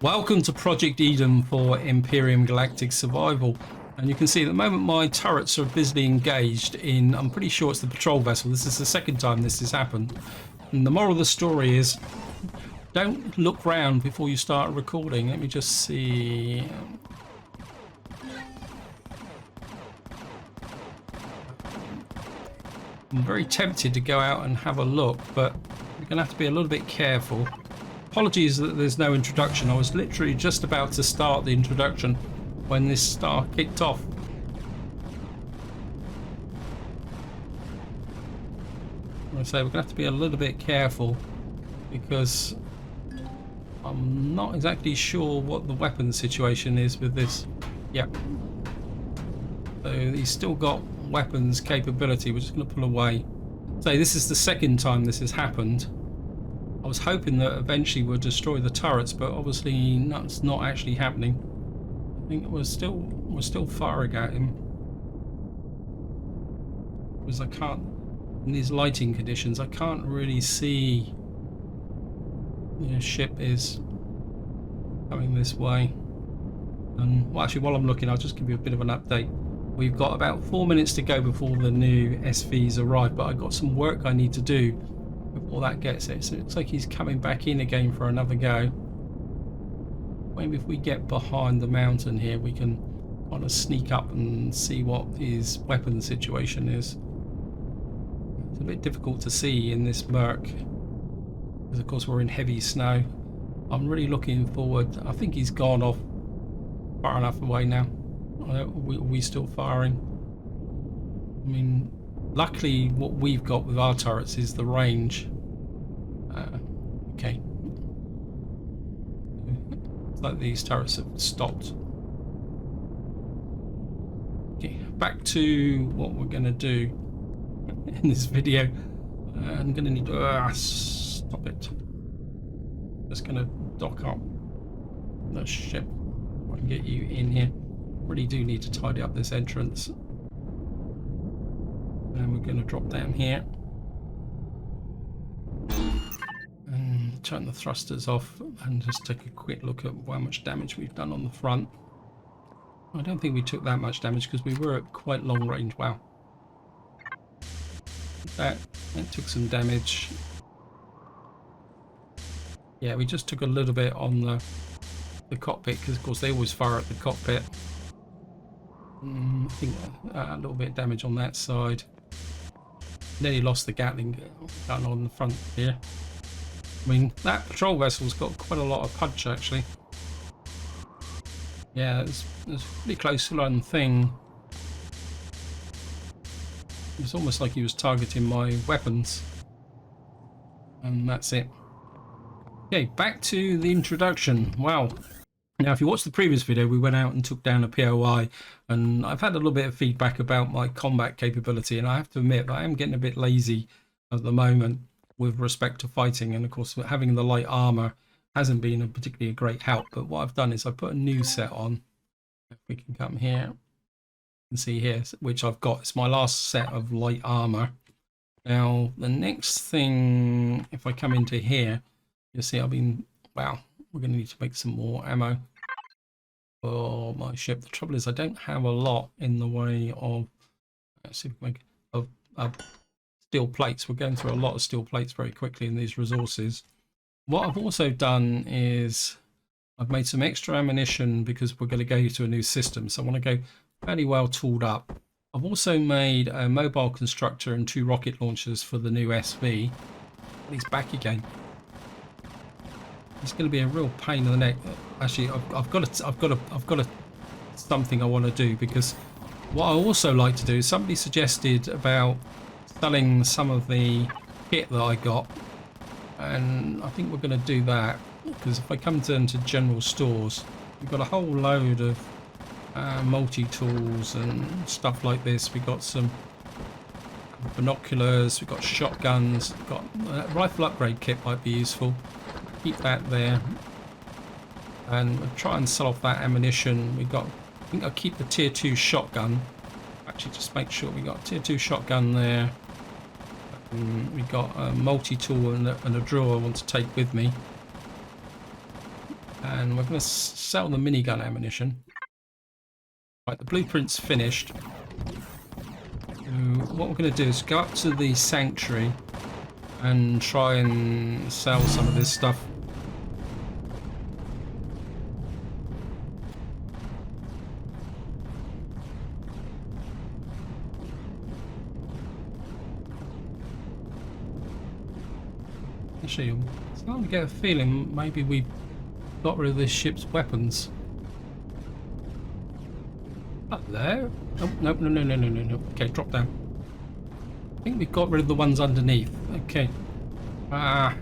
Welcome to Project Eden for Empyrion Galactic Survival. And you can see at the moment my turrets are busily engaged in, I'm pretty sure it's the patrol vessel. This is the second time this has happened. And the moral of the story is, don't look round before you start recording. Let me just see. I'm very tempted to go out and have a look, but we're going to have to be a little bit careful. Apologies that there's no introduction. I was literally just about to start the introduction when this star kicked off. I say we're going to have to be a little bit careful because I'm not exactly sure what the weapon situation is with this. Yep. So he's still got weapons capability. We're just going to pull away. So this is the second time this has happened. I was hoping that eventually we'll destroy the turrets, but obviously that's not actually happening. I think we're still firing at him because I can't, in these lighting conditions, I can't really see. The ship is coming this way. And well, actually, while I'm looking, I'll just give you a bit of an update. We've got about 4 minutes to go before the new SVs arrive, but I've got some work I need to do before that gets it. So it looks like he's coming back in again for another go. Maybe if we get behind the mountain here, we can kind of sneak up and see what his weapon situation is. It's a bit difficult to see in this murk because of course we're in heavy snow. I'm really looking forward. I think he's gone off far enough away now. We still firing? I mean, luckily what we've got with our turrets is the range. Okay. It's like these turrets have stopped. Okay, back to what we're going to do in this video. I'm going to need to stop it. Just going to dock up the ship. I can get you in here. Really do need to tidy up this entrance. And we're going to drop down here and turn the thrusters off and just take a quick look at how much damage we've done on the front. I don't think we took that much damage because we were at quite long range. Wow. That took some damage. Yeah, we just took a little bit on the cockpit because of course they always fire at the cockpit. I think a little bit of damage on that side. Nearly lost the Gatling gun on the front here. I mean, that patrol vessel's got quite a lot of punch actually. Yeah, it's pretty close to one thing. It's almost like he was targeting my weapons. And that's it. Okay, back to the introduction. Wow. Now, if you watched the previous video, we went out and took down a POI, and I've had a little bit of feedback about my combat capability, and I have to admit I am getting a bit lazy at the moment with respect to fighting, and of course having the light armor hasn't been particularly a great help. But what I've done is I put a new set on. If we can come here and see here, which I've got. It's my last set of light armor. Now, the next thing, if I come into here, you'll see wow, we're going to need to make some more ammo for my ship. The trouble is I don't have a lot in the way of, let's see if we can make of steel plates. We're going through a lot of steel plates very quickly in these resources. What I've also done is I've made some extra ammunition because we're going to go to a new system, so I want to go fairly well tooled up. I've also made a mobile constructor and 2 rocket launchers for the new SV. He's back again. It's going to be a real pain in the neck. Actually, I've got something I want to do, because what I also like to do is somebody suggested about selling some of the kit that I got, and I think we're going to do that because if I come into general stores, we've got a whole load of multi-tools and stuff like this. We've got some binoculars, we've got shotguns, we've got rifle upgrade kit might be useful. Keep that there, and we'll try and sell off that ammunition. I think I'll keep the tier 2 shotgun. Actually, just make sure we got tier 2 shotgun there. We got a multi-tool and a drill I want to take with me. And we're going to sell the minigun ammunition. Right, the blueprint's finished. So what we're going to do is go up to the sanctuary and try and sell some of this stuff. Actually, I'm starting to get a feeling maybe we got rid of this ship's weapons. Up there? Oh, no, no, no, no, no, no, no. Okay, drop down. I think we've got rid of the ones underneath. Okay. Ah.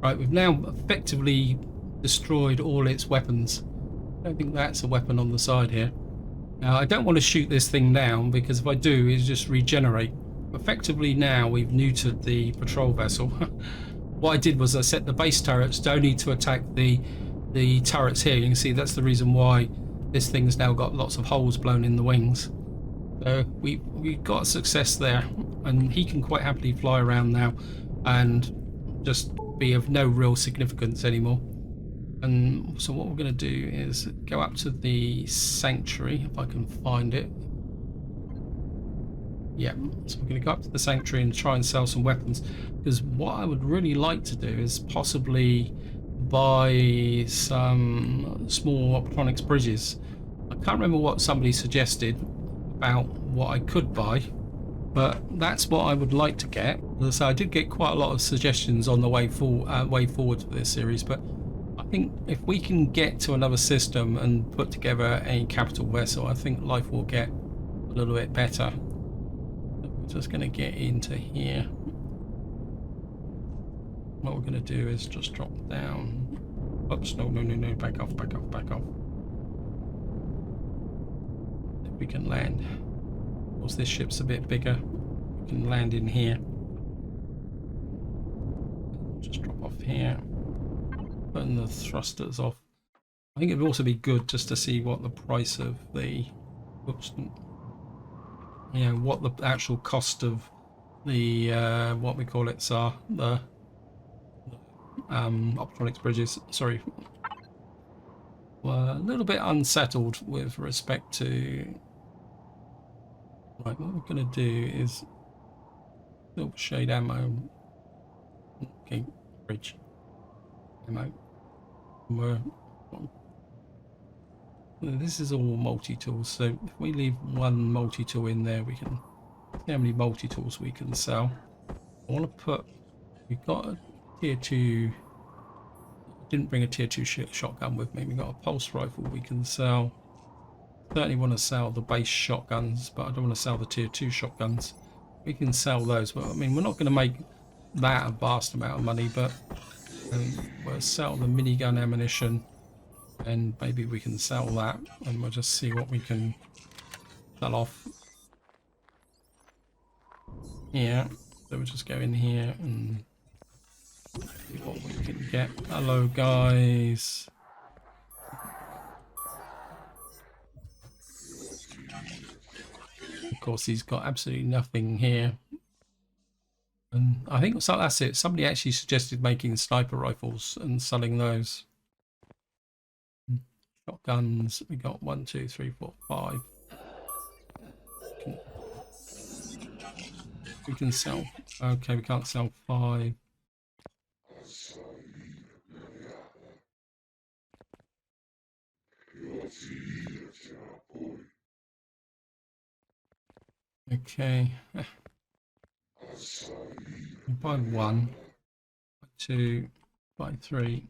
Right, we've now effectively destroyed all its weapons. I don't think that's a weapon on the side here. Now, I don't want to shoot this thing down because if I do, it'll just regenerate. Effectively now, we've neutered the patrol vessel. What I did was I set the base turrets only to attack the turrets here. You can see that's the reason why this thing's now got lots of holes blown in the wings. So we got success there, and he can quite happily fly around now and just be of no real significance anymore. And so what we're going to do is go up to the sanctuary, if I can find it. Yeah, so we're going to go up to the sanctuary and try and sell some weapons, because what I would really like to do is possibly buy some small optronics bridges. I can't remember what somebody suggested about what I could buy, but that's what I would like to get. So I did get quite a lot of suggestions on the way forward for this series, but I think if we can get to another system and put together a capital vessel, I think life will get a little bit better. We're just going to get into here. What we're going to do is just drop down. Oops, no, no, no, no, back off, back off, back off. If we can land. Of course, this ship's a bit bigger. We can land in here. Just drop off here. Putting the thrusters off. I think it would also be good just to see what the price of the, oops, you know, what the actual cost of the what we call it are, the optronics bridges. Sorry, were a little bit unsettled with respect to. Right, what we're going to do is silver shade ammo. Okay, bridge ammo. This is all multi-tools, so if we leave one multi-tool in there, we can see how many multi-tools we can sell. I want to put, we've got a tier 2, didn't bring a tier 2 shotgun with me. We've got a pulse rifle we can sell. Certainly want to sell the base shotguns, but I don't want to sell the tier 2 shotguns. We can sell those, but I mean, we're not going to make that a vast amount of money, but we'll sell the minigun ammunition, and maybe we can sell that, and we'll just see what we can sell off here. So we'll just go in here and see what we can get. Hello guys. Of course, he's got absolutely nothing here. And I think so, that's it. Somebody actually suggested making sniper rifles and selling those. Shotguns, we got 1, 2, 3, 4, 5. We can sell. Okay, we can't sell 5. Okay. Buy 1, buy 2, buy 3.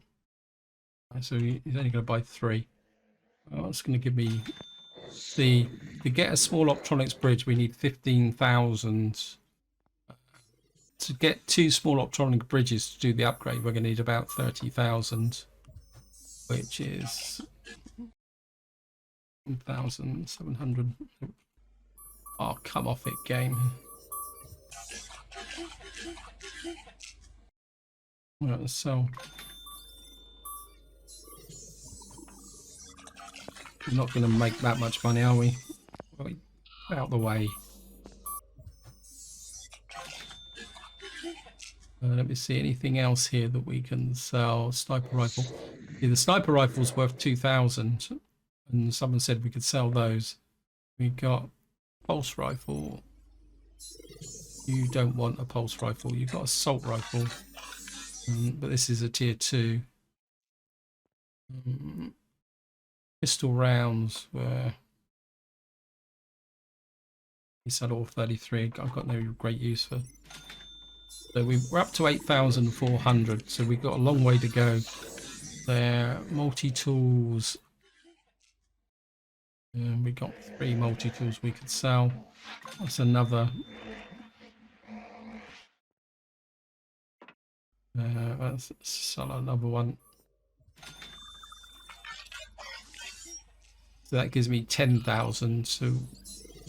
So he's only going to buy 3. Well, that's going to give me the, to get a small optronics bridge, we need 15,000. To get 2 small optronic bridges to do the upgrade, we're going to need about 30,000, which is 1,700. Oh, come off it, game. Right, so we're not going to make that much money, are we? Right, out the way. Let me see anything else here that we can sell. Sniper rifle. See, the sniper rifle's worth 2,000, and someone said we could sell those. We got pulse rifle. You don't want a pulse rifle. You've got assault rifle, but this is a tier 2. Pistol rounds were. He said all 33. I've got no great use for. So we're up to 8,400. So we've got a long way to go. There, multi-tools. We got 3 multi-tools we could sell. That's another. Let's sell another one. So that gives me 10,000. So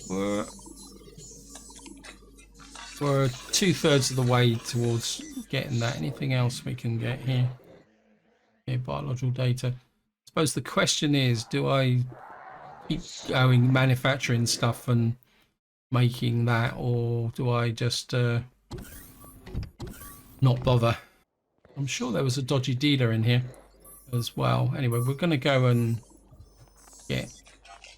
we're 2/3 of the way towards getting that. Anything else we can get here? Okay, biological data. I suppose the question is, do I keep going manufacturing stuff and making that, or do I just not bother? I'm sure there was a dodgy dealer in here as well. Anyway, we're going to go and get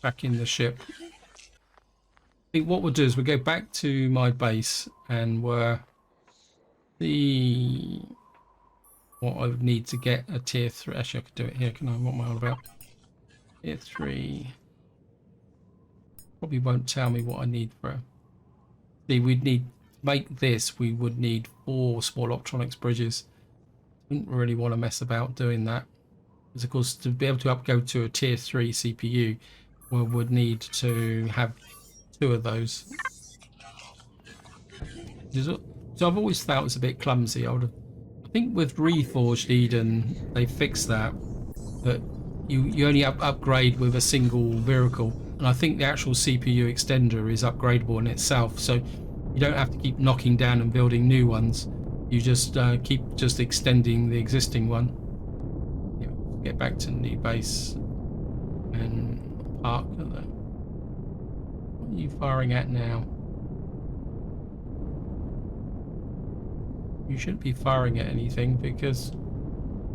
back in the ship. I think what we'll do is we'll go back to my base and we'll see what I would need to get a tier 3. Actually, I could do it here, can I? What am I on about? Tier 3. Probably won't tell me what I need for it. See, we'd need to make this. We would need 4 small optronics bridges. Didn't really want to mess about doing that. Because, of course, to be able to go to a tier 3 CPU, we would need to have 2 of those. So I've always felt it's a bit clumsy. I think with Reforged Eden, they fixed that you only upgrade with a single vehicle, and I think the actual CPU extender is upgradable in itself, so you don't have to keep knocking down and building new ones. You just keep extending the existing one. Yeah, get back to new base and park. What are you firing at now? You shouldn't be firing at anything because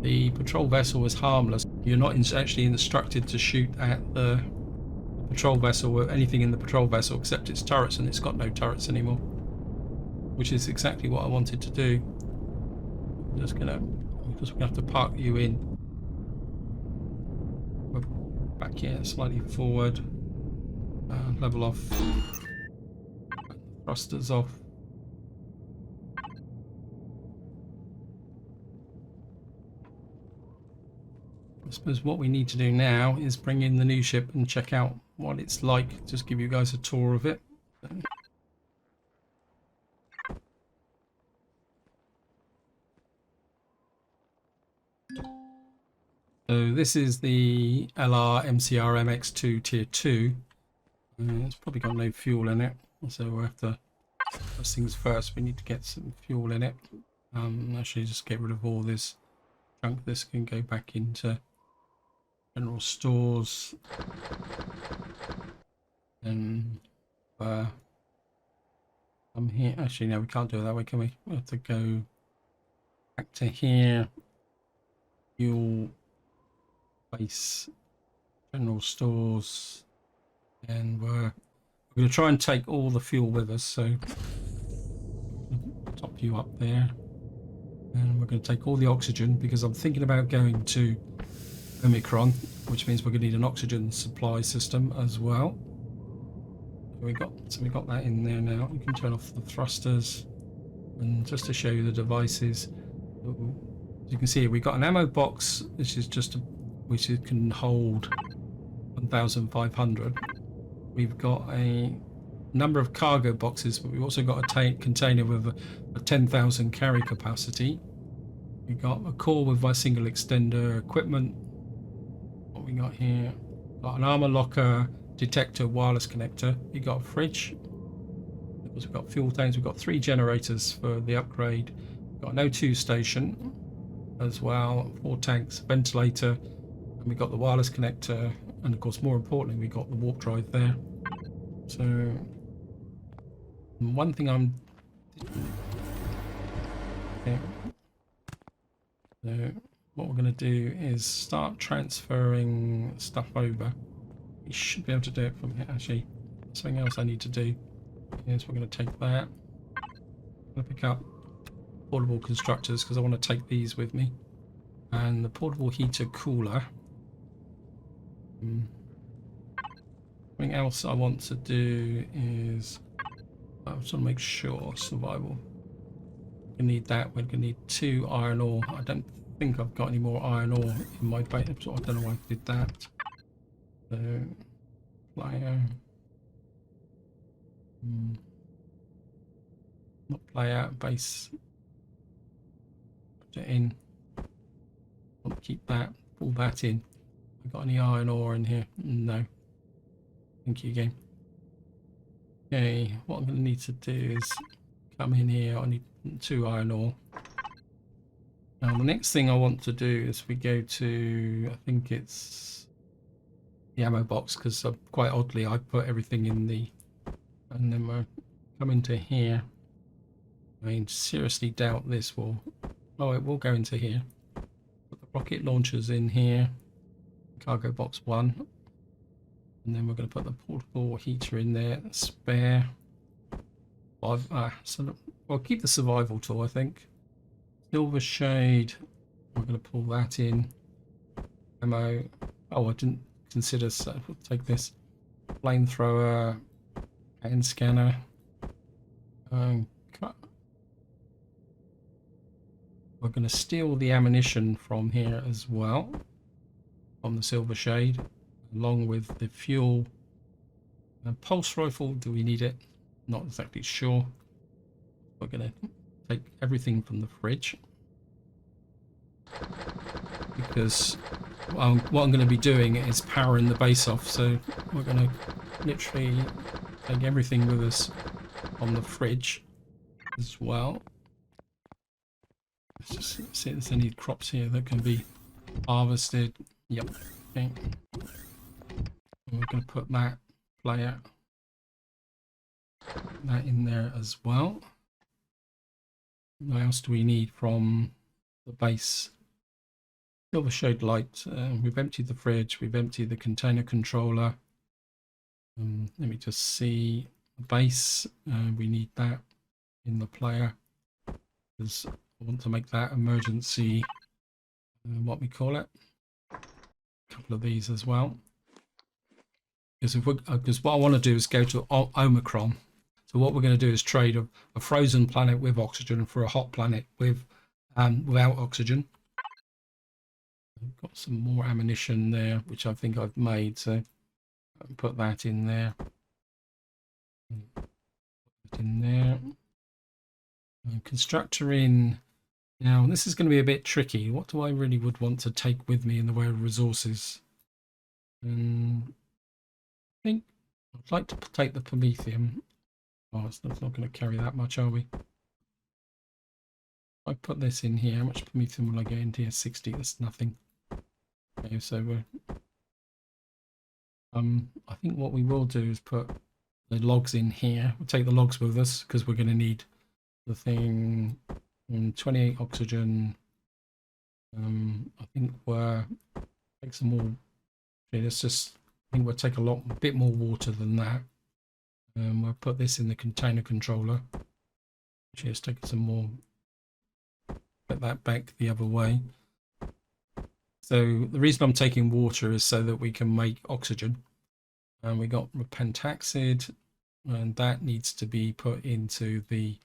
the patrol vessel is harmless. You're not actually instructed to shoot at the patrol vessel or anything in the patrol vessel except its turrets, and it's got no turrets anymore, which is exactly what I wanted to do. I'm just gonna have to park you in. We're back here, slightly forward. Level off. Thrusters off. I suppose what we need to do now is bring in the new ship and check out what it's like. Just give you guys a tour of it. So this is the LR MCR MX2 Tier 2. It's probably got no fuel in it, so we'll have to. First things first, we need to get some fuel in it. Actually, just get rid of all this junk. This can go back into general stores, and come here. Actually, no, we can't do it that way, can we? We have to go back to here. Fuel, base, general stores, and we're going to try and take all the fuel with us. So top you up there, and we're going to take all the oxygen because I'm thinking about going to Omicron, which means we're going to need an oxygen supply system as well. We got that in there now. You can turn off the thrusters, and just to show you the devices, as you can see, we got an ammo box, which can hold 1,500. We've got a number of cargo boxes, but we've also got a container with a 10,000 carry capacity. We've got a core with a single extender equipment. What we got here? Got an armor locker, detector, wireless connector. We got a fridge. We've got fuel tanks. We've got 3 generators for the upgrade. We've got an O2 station as well. 4 tanks, ventilator, and we've got the wireless connector and of course more importantly we got the warp drive there. So one thing I'm okay. So what we're going to do is start transferring stuff over. We should be able to do it from here. Actually, something else I need to do is we're going to take that. I'm going to pick up portable constructors because I want to take these with me, and the portable heater cooler. Something else I want to do is I just want to make sure survival. We need that. We're going to need 2 iron ore. I don't think I've got any more iron ore in my base, so I don't know why I did that. So player, not player, base. Put it in. Want to keep that. Pull that in. Have got any iron ore in here? No. Thank you, game. Okay, what I'm going to need to do is come in here. I need 2 iron ore. Now the next thing I want to do is we go to, I think it's the ammo box, because quite oddly I put everything in the, and then we'll come into here. I mean, seriously doubt this will, oh, it will go into here. Put the rocket launchers in here, cargo box 1, and then we're going to put the portable heater in there, spare. So we'll keep the survival tool, I think. Silver shade, we're going to pull that in. Ammo, oh, I didn't consider, so we'll take this. Flamethrower, hand scanner. We're going to steal the ammunition from here as well, from the silver shade, along with the fuel. Pulse rifle, do we need it? Not exactly sure. We're going to take everything from the fridge, because what I'm going to be doing is powering the base off, so we're going to literally take everything with us on the fridge as well. Let's just see if there's any crops here that can be harvested. Yep. Okay. And we're going to put that player, that in there as well. What else do we need from the base? Silver shade light. We've emptied the fridge. We've emptied the container controller. Let me just see the base. We need that in the player, because I want to make that emergency. What we call it? A couple of these as well. Because what I want to do is go to Omicron. So what we're going to do is trade a frozen planet with oxygen for a hot planet with without oxygen. I've got some more ammunition there, which I think I've made, so I'll put that in there. Put it in there. Constructor in. Now this is going to be a bit tricky. What do I really would want to take with me in the way of resources? I think I'd like to take the promethium. Oh, it's not going to carry that much, are we? I put this in here. How much promethium will I get into here? 60. That's nothing. Okay, so we're. I think what we will do is put the logs in here. We'll take the logs with us because we're going to need the thing. 28 oxygen. I think we'll take some more. Okay, let's just. I think we'll take a bit more water than that. We'll put this in the container controller. Actually, let's take some more. Put that back the other way. So the reason I'm taking water is so that we can make oxygen. And we got pentaxid, and that needs to be put into the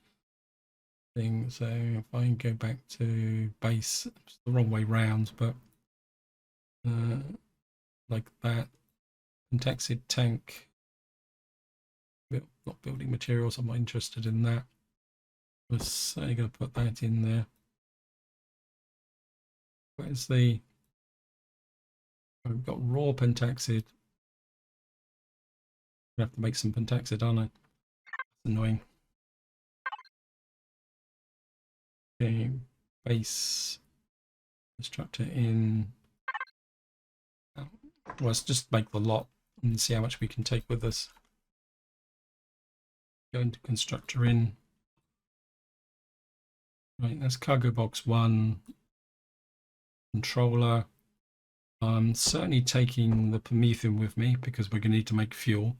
thing. So if I go back to base, it's the wrong way round, but like that. Pentaxid tank. Not building materials, I'm not interested in that. We're certainly going to put that in there. Where's the... Oh, we've got raw pentaxid. I have to make some pentaxid, aren't I? That's annoying. Okay, base constructor in. Oh. Well, let's just make the lot and see how much we can take with us. Go into constructor in. Right, that's cargo box 1. Controller. I'm certainly taking the Promethean with me because we're going to need to make fuel.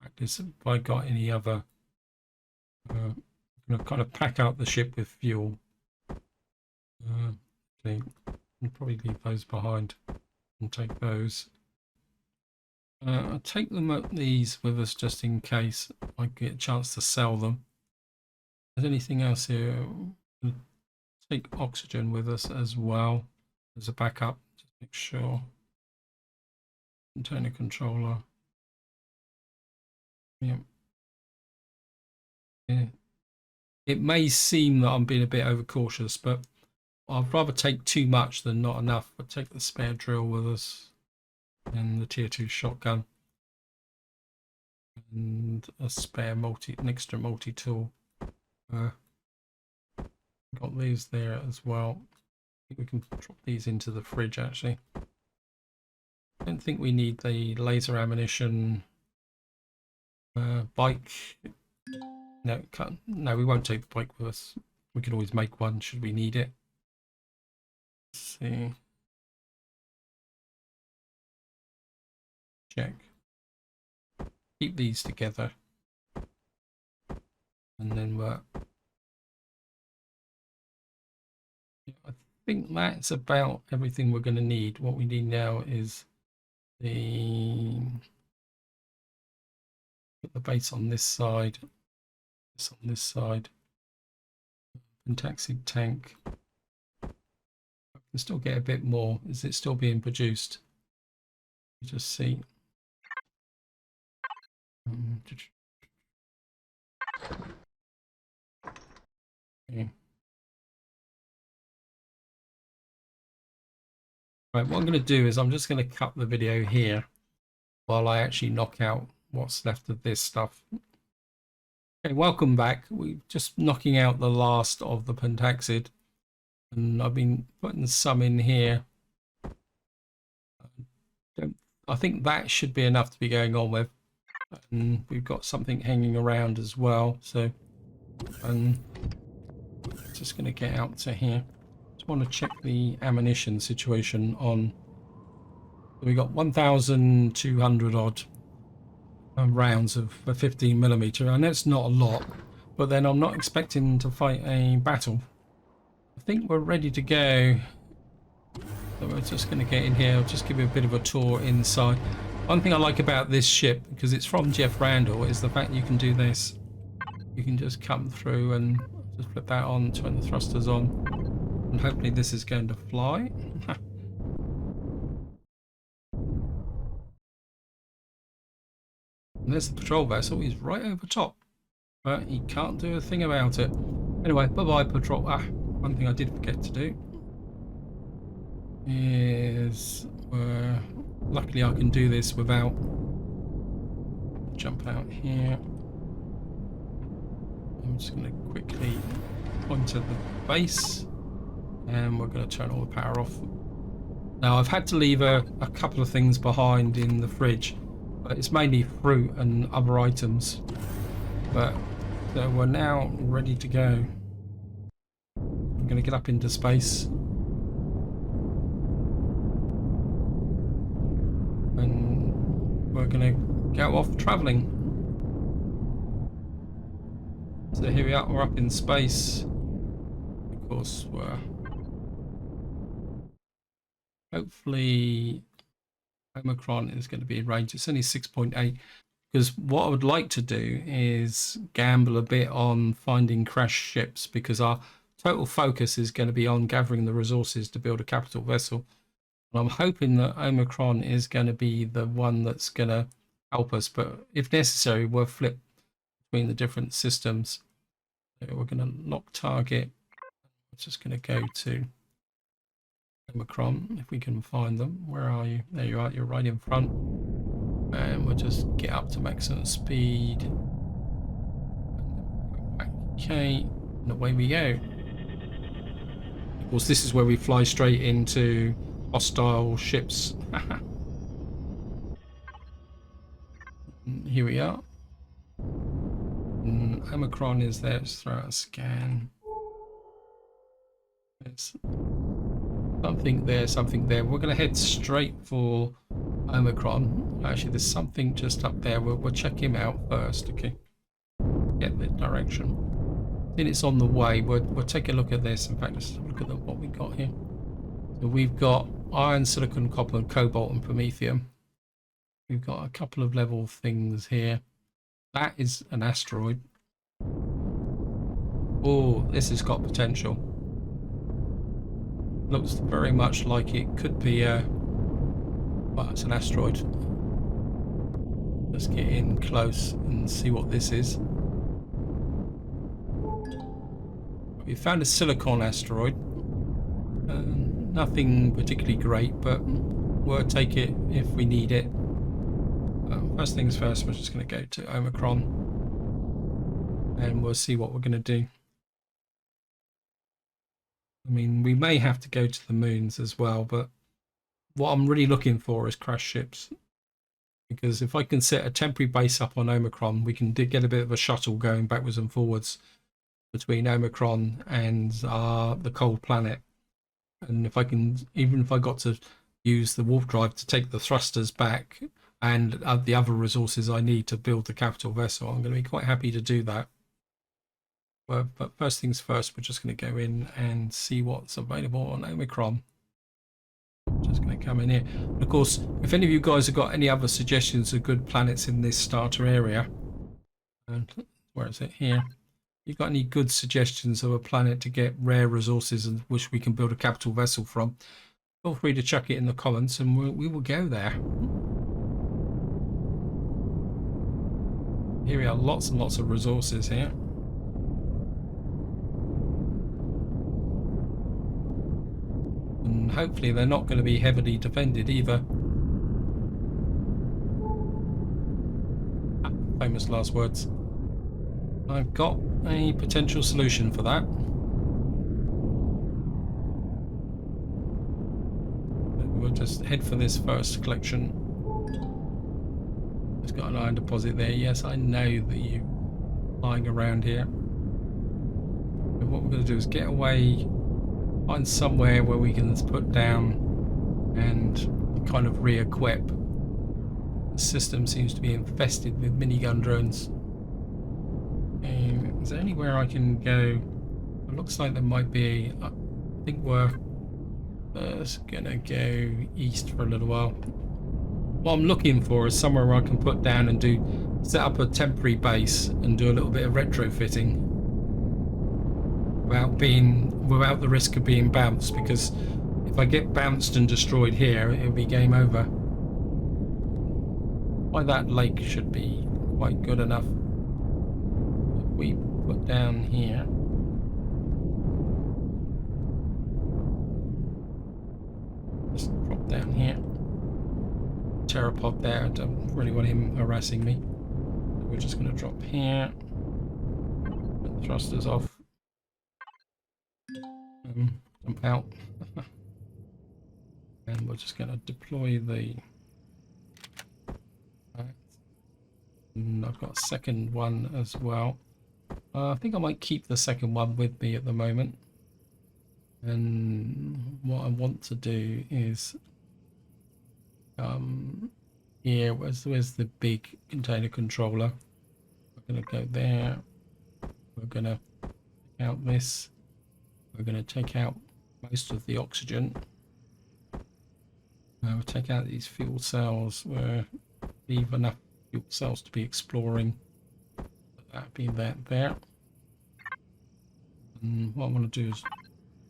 Practice if I got any other. I'm going to kind of pack out the ship with fuel. Okay, I'll probably leave those behind and take those. I'll take these with us just in case I get a chance to sell them. Is there anything else here? We'll take oxygen with us as well as a backup. Just make sure. Container controller. Yep. Yeah. It may seem that I'm being a bit overcautious, but I'd rather take too much than not enough. But take the spare drill with us and the tier 2 shotgun and a spare an extra multi-tool. Got these there as well. I think we can drop these into the fridge actually. I don't think we need the laser ammunition bike. No, we won't take the bike with us. We can always make one should we need it. Let's see. Check. Keep these together. And then I think that's about everything we're going to need. What we need now is put the base on this side. This on this side. Pentaxic tank. I can still get a bit more. Is it still being produced? You just see. Okay. Right, what I'm going to do is I'm just going to cut the video here while I actually knock out what's left of this stuff. Okay, welcome back. We're just knocking out the last of the pentaxid, and I've been putting some in here. I think that should be enough to be going on with, and we've got something hanging around as well. So I'm just going to get out to here. Just want to check the ammunition situation on. We got 1,200 odd rounds of a 15mm. I know it's not a lot, but then I'm not expecting to fight a battle. I think we're ready to go. So we're just going to get in here. I'll just give you a bit of a tour inside. One thing I like about this ship, because it's from Jeff Randall, is the fact you can do this. You can just come through and just flip that on, turn the thrusters on, and hopefully this is going to fly. And there's the patrol vessel. He's right over top, but he can't do a thing about it. Anyway, bye-bye patrol. One thing I did forget to do is luckily I can do this without jump out here. I'm just going to quickly point to the base, and we're going to turn all the power off. Now I've had to leave a couple of things behind in the fridge, but it's mainly fruit and other items. But so we're now ready to go. I'm going to get up into space, and we're going to go off traveling. So here we are, we're up in space. Of course, we're hopefully Omicron is going to be in range. It's only 6.8, because what I would like to do is gamble a bit on finding crashed ships, because our total focus is going to be on gathering the resources to build a capital vessel. And I'm hoping that Omicron is going to be the one that's going to help us, but if necessary, we'll flip between the different systems. So we're going to lock target. I'm just going to go to Omicron if we can find them. Where are you? There you are. You're right in front. And we'll just get up to maximum speed. Okay, and away we go. Of course, this is where we fly straight into hostile ships. here we are. And Omicron is there. Let's throw out a scan. There's something there, something there. We're going to head straight for Omicron. Actually, there's something just up there. We'll check him out first, okay? Get the direction. Then it's on the way. We'll take a look at this. In fact, let's look at what we got here. So we've got iron, silicon, copper, cobalt, and promethium. We've got a couple of level things here. That is an asteroid. Oh, this has got potential. Looks very much like it could be well, it's an asteroid. Let's get in close and see what this is. We found a silicon asteroid. Nothing particularly great, but we'll take it if we need it. First things first, we're just going to go to Omicron and we'll see what we're going to do. I mean, we may have to go to the moons as well, but what I'm really looking for is crash ships. Because if I can set a temporary base up on Omicron, we can get a bit of a shuttle going backwards and forwards between Omicron and the cold planet. And if I can, even if I got to use the warp drive to take the thrusters back and the other resources I need to build the capital vessel, I'm going to be quite happy to do that. But first things first, we're just going to go in and see what's available on Omicron. Just going to come in here. And of course, if any of you guys have got any other suggestions of good planets in this starter area, and where is it here? You've got any good suggestions of a planet to get rare resources and which we can build a capital vessel from, feel free to chuck it in the comments and we will go there. Here we are, lots and lots of resources here. And hopefully they're not going to be heavily defended either. Famous last words. I've got a potential solution for that. We'll just head for this first collection. It's got an iron deposit there. Yes, I know that you're lying around here. And what we're going to do is get away, find somewhere where we can put down and kind of re-equip. The system seems to be infested with minigun drones. Is there anywhere I can go? It looks like there might be. I think we're gonna go east for a little while. What I'm looking for is somewhere where I can put down and set up a temporary base and do a little bit of retrofitting without the risk of being bounced, because if I get bounced and destroyed here, it'll be game over. Why, that lake should be quite good enough. We put down here. Just drop down here. Pteropod there. I don't really want him harassing me. We're just going to drop here. Put the thrusters off. Jump out. And we're just going to deploy the. And I've got a second one as well. I think I might keep the second one with me at the moment. And what I want to do is here, where's the big container controller? We're going to go there. We're going to take out this. We're going to take out most of the oxygen. We'll take out these fuel cells. We'll leave enough fuel cells to be exploring. That being that there. And what I want to do is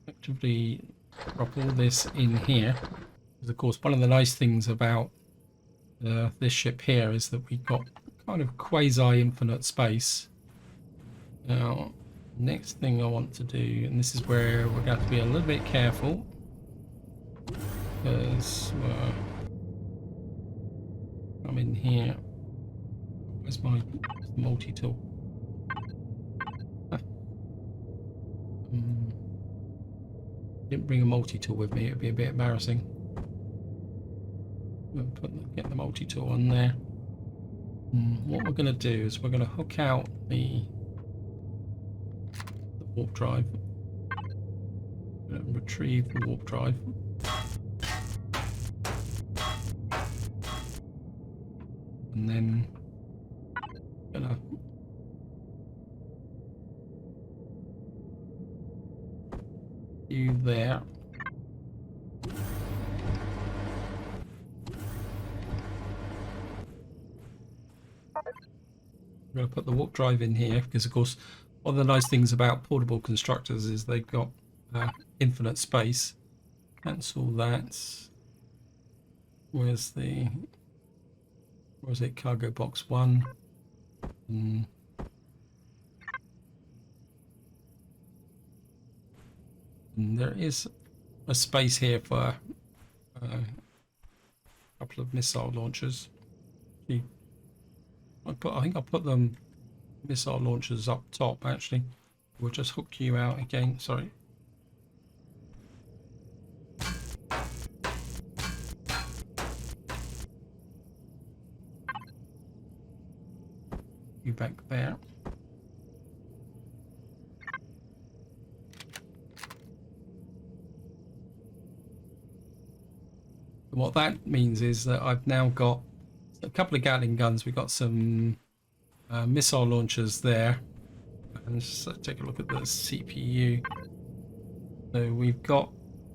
effectively drop all this in here. Because of course, one of the nice things about this ship here is that we've got kind of quasi-infinite space. Now, next thing I want to do, and this is where we're going to have to be a little bit careful, because I'm in here. Where's my multi-tool? Didn't bring a multi-tool with me, it'd be a bit embarrassing. We'll get the multi-tool on there. What we're going to do is we're going to hook out the warp drive. Retrieve the warp drive. And then gonna you there. I'm going to put the warp drive in here because, of course, one of the nice things about portable constructors is they've got infinite space. Cancel that. Where's it? Cargo box 1. And there is a space here for a couple of missile launchers. I think I'll put them missile launchers up top. Actually, we'll just hook you out again. Sorry. You back there. And what that means is that I've now got a couple of Gatling guns. We've got some missile launchers there. And just take a look at the CPU. So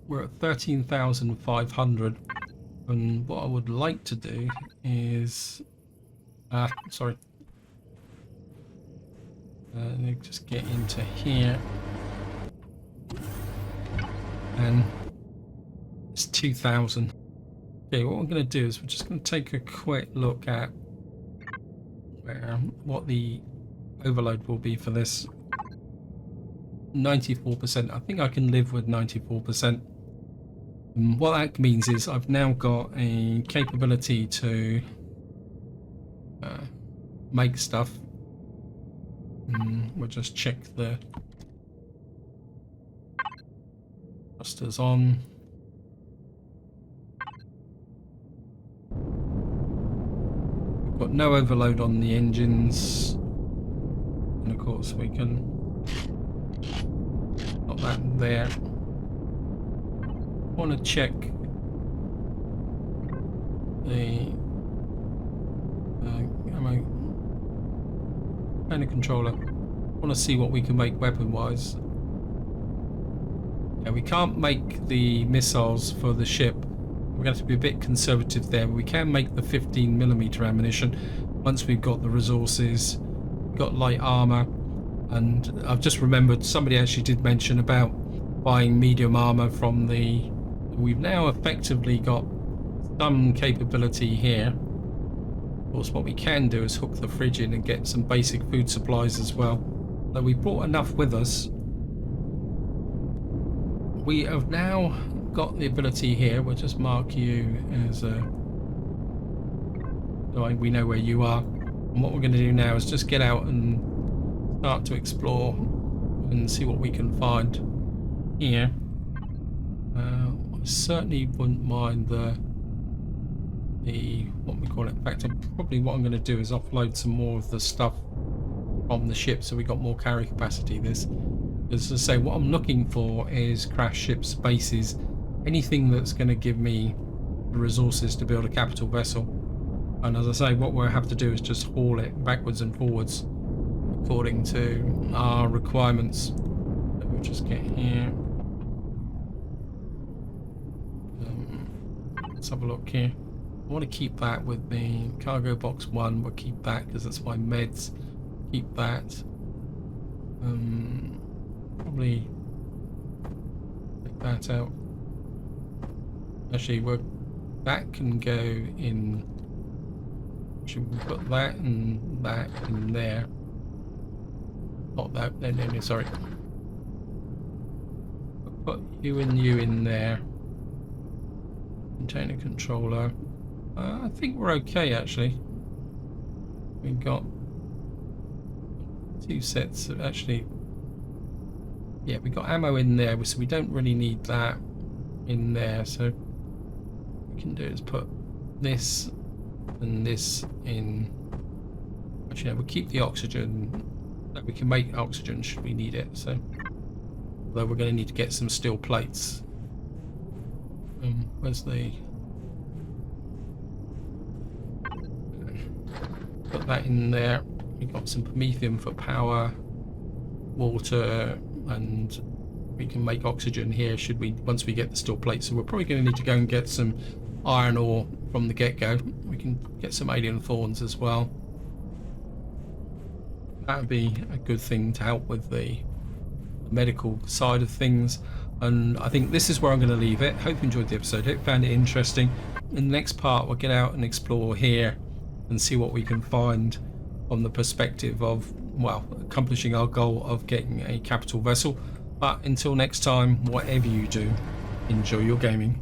we're at 13,500. And what I would like to do is, sorry. Let me just get into here. And it's 2,000. Okay, what we're going to do is we're just going to take a quick look at what the overload will be for this. 94%. I think I can live with 94%. And what that means is I've now got a capability to make stuff. We'll just check the thrusters on. Got no overload on the engines, and of course we can put that there. I want to check the ammo controller. I want to see what we can make weapon wise. Yeah, we can't make the missiles for the ship. We're going to have to be a bit conservative there. We can make the 15mm ammunition once we've got the resources. We've got light armor, and I've just remembered somebody actually did mention about buying medium armor from the. We've now effectively got some capability here. Of course, what we can do is hook the fridge in and get some basic food supplies as well. So we brought enough with us. We have now got the ability here. We'll just mark you as a, so we know where you are. And what we're going to do now is just get out and start to explore and see what we can find here. I certainly wouldn't mind the what we call it. In fact, probably what I'm going to do is offload some more of the stuff from the ship so we got more carry capacity. As I say, what I'm looking for is crash ships, bases, anything that's going to give me the resources to build a capital vessel. And as I say, what we'll have to do is just haul it backwards and forwards according to our requirements. Let me just get here. Let's have a look here. I want to keep that with the cargo box 1. We'll keep that because that's my meds. Keep that. Probably take that out. Actually, that can go in. Should we put that and that in there? Not that. No, sorry. Put you in there. Container controller. I think we're okay actually. We've got 2 sets of actually. Yeah, we got ammo in there, so we don't really need that in there. So what we can do is put this and this in Actually, no, we'll keep the oxygen. No, we can make oxygen should we need it. So, although we're going to need to get some steel plates. Where's the? Put that in there. We've got some promethium for power, water, and we can make oxygen here should we once we get the steel plates. So we're probably going to need to go and get some iron ore from the get-go. We can get some alien thorns as well. That would be a good thing to help with the medical side of things. And I think this is where I'm going to leave it. Hope you enjoyed the episode. Hope you found it interesting. In the next part, we'll get out and explore here and see what we can find from the perspective of, well, accomplishing our goal of getting a capital vessel. But until next time, whatever you do, enjoy your gaming.